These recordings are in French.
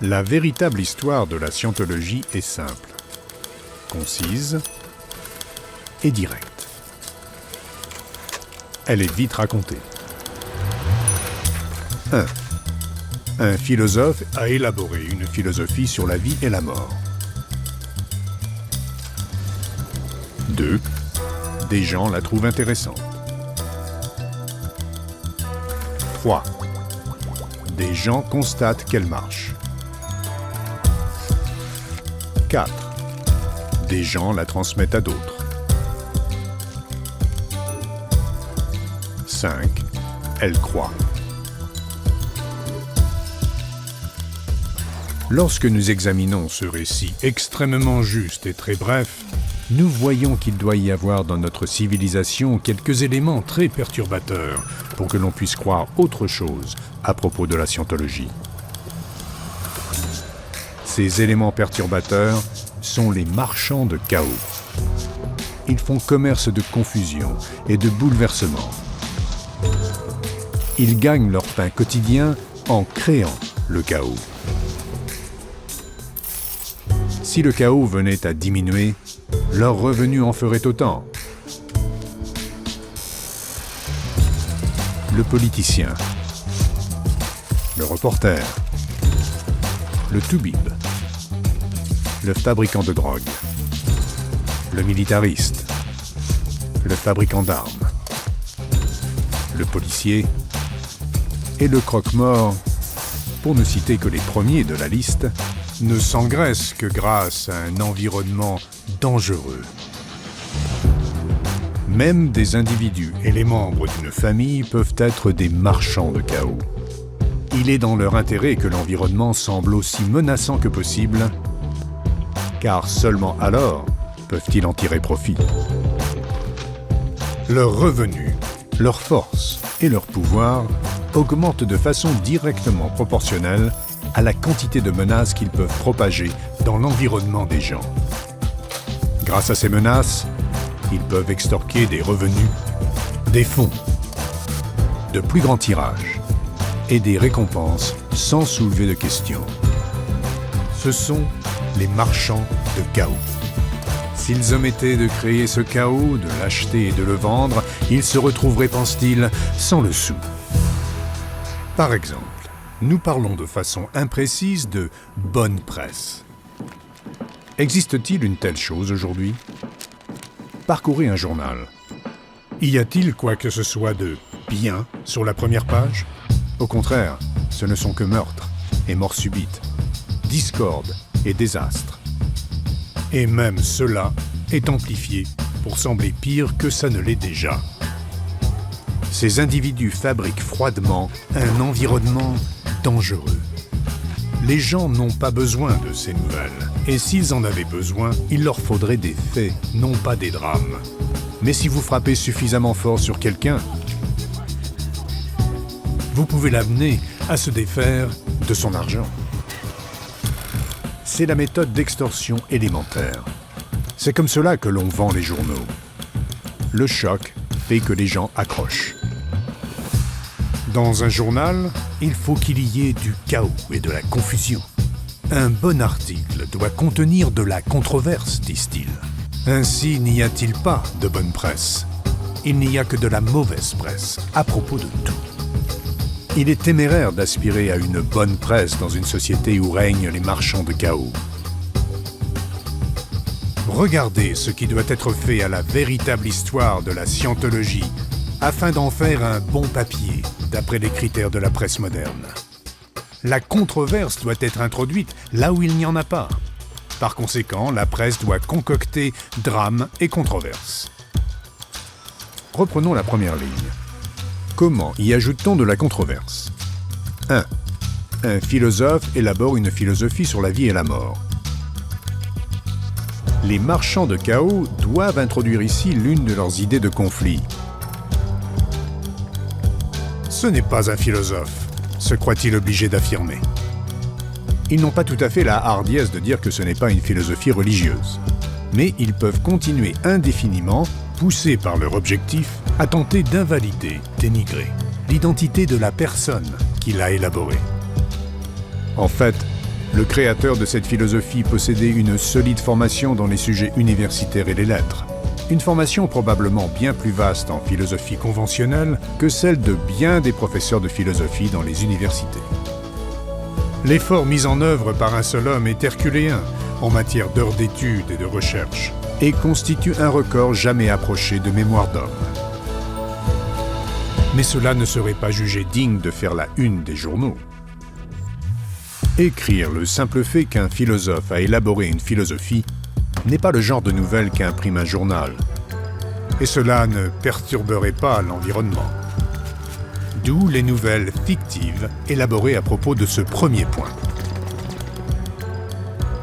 La véritable histoire de la scientologie est simple, concise et directe. Elle est vite racontée. 1. Un philosophe a élaboré une philosophie sur la vie et la mort. 2. Des gens la trouvent intéressante. 3. Des gens constatent qu'elle marche. 4. Des gens la transmettent à d'autres. 5. Elle croit. Lorsque nous examinons ce récit extrêmement juste et très bref, nous voyons qu'il doit y avoir dans notre civilisation quelques éléments très perturbateurs pour que l'on puisse croire autre chose à propos de la scientologie. Ces éléments perturbateurs sont les marchands de chaos. Ils font commerce de confusion et de bouleversement. Ils gagnent leur pain quotidien en créant le chaos. Si le chaos venait à diminuer, leurs revenus en feraient autant. Le politicien, le reporter, le toubib, le fabricant de drogue, le militariste, le fabricant d'armes, le policier et le croque-mort, pour ne citer que les premiers de la liste, ne s'engraissent que grâce à un environnement dangereux. Même des individus et les membres d'une famille peuvent être des marchands de chaos. Il est dans leur intérêt que l'environnement semble aussi menaçant que possible, car seulement alors peuvent-ils en tirer profit. Leurs revenus, leur force et leur pouvoir augmentent de façon directement proportionnelle à la quantité de menaces qu'ils peuvent propager dans l'environnement des gens. Grâce à ces menaces, ils peuvent extorquer des revenus, des fonds, de plus grands tirages et des récompenses sans soulever de questions. Ce sont les marchands de chaos. S'ils omettaient de créer ce chaos, de l'acheter et de le vendre, ils se retrouveraient, pense-t-il, sans le sou. Par exemple, nous parlons de façon imprécise de bonne presse. Existe-t-il une telle chose aujourd'hui? Parcourez un journal. Y a-t-il quoi que ce soit de bien sur la première page? Au contraire, ce ne sont que meurtres et morts subites, discorde et désastres. Et même cela est amplifié pour sembler pire que ça ne l'est déjà. Ces individus fabriquent froidement un environnement dangereux. Les gens n'ont pas besoin de ces nouvelles. Et s'ils en avaient besoin, il leur faudrait des faits, non pas des drames. Mais si vous frappez suffisamment fort sur quelqu'un, vous pouvez l'amener à se défaire de son argent. C'est la méthode d'extorsion élémentaire. C'est comme cela que l'on vend les journaux. Le choc fait que les gens accrochent. Dans un journal, il faut qu'il y ait du chaos et de la confusion. Un bon article doit contenir de la controverse, disent-ils. Ainsi n'y a-t-il pas de bonne presse. Il n'y a que de la mauvaise presse à propos de tout. Il est téméraire d'aspirer à une bonne presse dans une société où règnent les marchands de chaos. Regardez ce qui doit être fait à la véritable histoire de la scientologie afin d'en faire un bon papier, d'après les critères de la presse moderne. La controverse doit être introduite là où il n'y en a pas. Par conséquent, la presse doit concocter drame et controverse. Reprenons la première ligne. Comment y ajoute-t-on de la controverse? 1. Un philosophe élabore une philosophie sur la vie et la mort. Les marchands de chaos doivent introduire ici l'une de leurs idées de conflit. Ce n'est pas un philosophe, se croit-il obligé d'affirmer. Ils n'ont pas tout à fait la hardiesse de dire que ce n'est pas une philosophie religieuse. Mais ils peuvent continuer indéfiniment, poussés par leur objectif, à tenter d'invalider, dénigrer, l'identité de la personne qui l'a élaborée. En fait, Le créateur de cette philosophie possédait une solide formation dans les sujets universitaires et les lettres. Une formation probablement bien plus vaste en philosophie conventionnelle que celle de bien des professeurs de philosophie dans les universités. L'effort mis en œuvre par un seul homme est herculéen en matière d'heures d'études et de recherche et constitue un record jamais approché de mémoire d'homme. Mais cela ne serait pas jugé digne de faire la une des journaux. Écrire le simple fait qu'un philosophe a élaboré une philosophie n'est pas le genre de nouvelle qu'imprime un journal. Et cela ne perturberait pas l'environnement. D'où les nouvelles fictives élaborées à propos de ce premier point.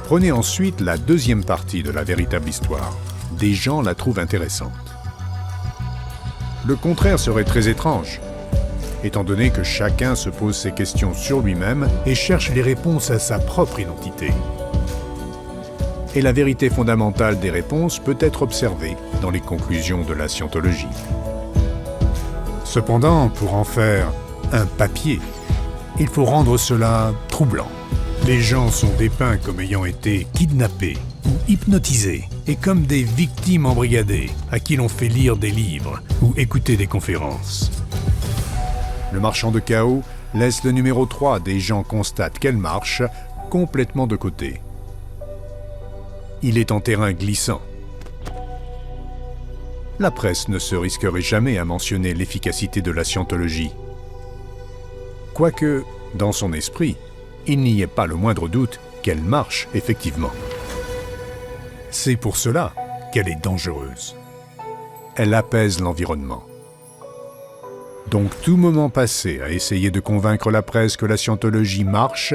Prenez ensuite la deuxième partie de la véritable histoire. Des gens la trouvent intéressante. Le contraire serait très étrange, étant donné que chacun se pose ses questions sur lui-même et cherche les réponses à sa propre identité. Et la vérité fondamentale des réponses peut être observée dans les conclusions de la scientologie. Cependant, pour en faire un papier, il faut rendre cela troublant. Les gens sont dépeints comme ayant été kidnappés ou hypnotisés et comme des victimes embrigadées à qui l'on fait lire des livres ou écouter des conférences. Le marchand de chaos laisse le numéro 3 des gens constatent qu'elle marche complètement de côté. Il est en terrain glissant. La presse ne se risquerait jamais à mentionner l'efficacité de la scientologie. Quoique, dans son esprit, il n'y ait pas le moindre doute qu'elle marche effectivement. C'est pour cela qu'elle est dangereuse. Elle apaise l'environnement. Donc tout moment passé à essayer de convaincre la presse que la scientologie marche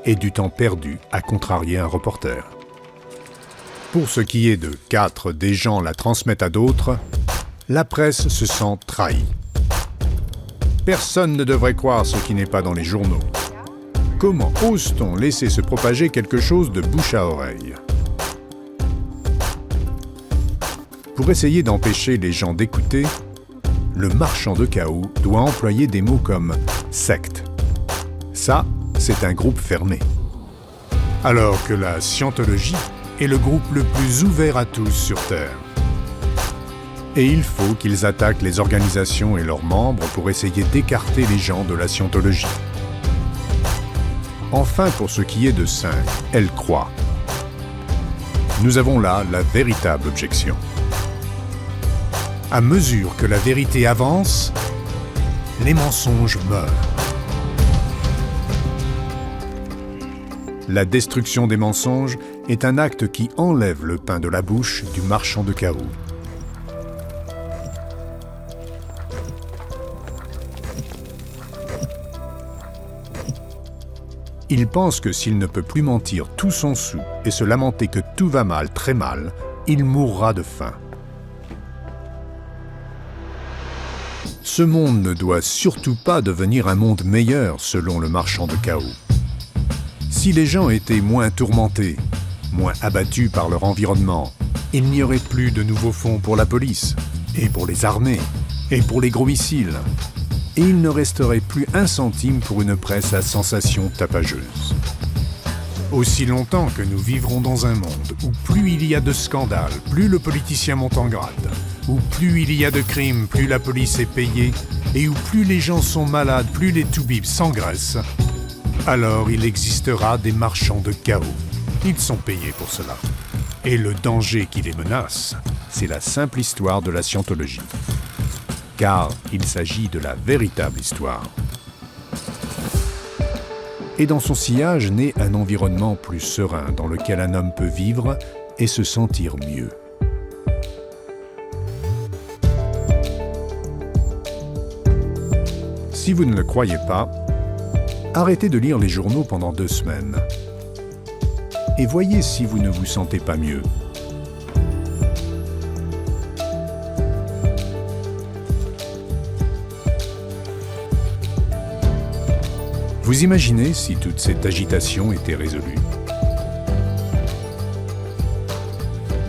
est du temps perdu à contrarier un reporter. Pour ce qui est de 4 des gens la transmettent à d'autres, la presse se sent trahie. Personne ne devrait croire ce qui n'est pas dans les journaux. Comment ose-t-on laisser se propager quelque chose de bouche à oreille? Pour essayer d'empêcher les gens d'écouter, le marchand de chaos doit employer des mots comme « secte ». Ça, c'est un groupe fermé. Alors que la scientologie est le groupe le plus ouvert à tous sur Terre. Et il faut qu'ils attaquent les organisations et leurs membres pour essayer d'écarter les gens de la scientologie. Enfin, pour ce qui est de 5, elle croit. Nous avons là la véritable objection. À mesure que la vérité avance, les mensonges meurent. La destruction des mensonges est un acte qui enlève le pain de la bouche du marchand de chaos. Il pense que s'il ne peut plus mentir tout son soûl et se lamenter que tout va mal, très mal, il mourra de faim. Ce monde ne doit surtout pas devenir un monde meilleur selon le marchand de chaos. Si les gens étaient moins tourmentés, moins abattus par leur environnement, il n'y aurait plus de nouveaux fonds pour la police, et pour les armées, et pour les gros missiles. Et il ne resterait plus un centime pour une presse à sensation tapageuse. Aussi longtemps que nous vivrons dans un monde où plus il y a de scandales, plus le politicien monte en grade, où plus il y a de crimes, plus la police est payée, et où plus les gens sont malades, plus les toubibs s'engraissent, alors il existera des marchands de chaos. Ils sont payés pour cela. Et le danger qui les menace, c'est la simple histoire de la scientologie. Car il s'agit de la véritable histoire. Et dans son sillage naît un environnement plus serein dans lequel un homme peut vivre et se sentir mieux. Si vous ne le croyez pas, arrêtez de lire les journaux pendant 2 semaines. Et voyez si vous ne vous sentez pas mieux. Vous imaginez si toute cette agitation était résolue?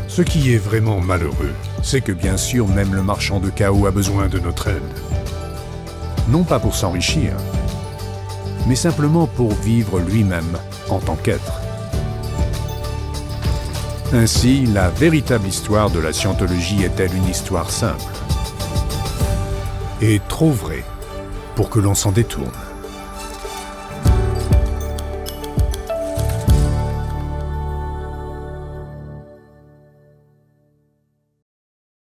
Ce qui est vraiment malheureux, c'est que bien sûr même le marchand de chaos a besoin de notre aide. Non pas pour s'enrichir, mais simplement pour vivre lui-même en tant qu'être. Ainsi, la véritable histoire de la scientologie est-elle une histoire simple et trop vraie pour que l'on s'en détourne?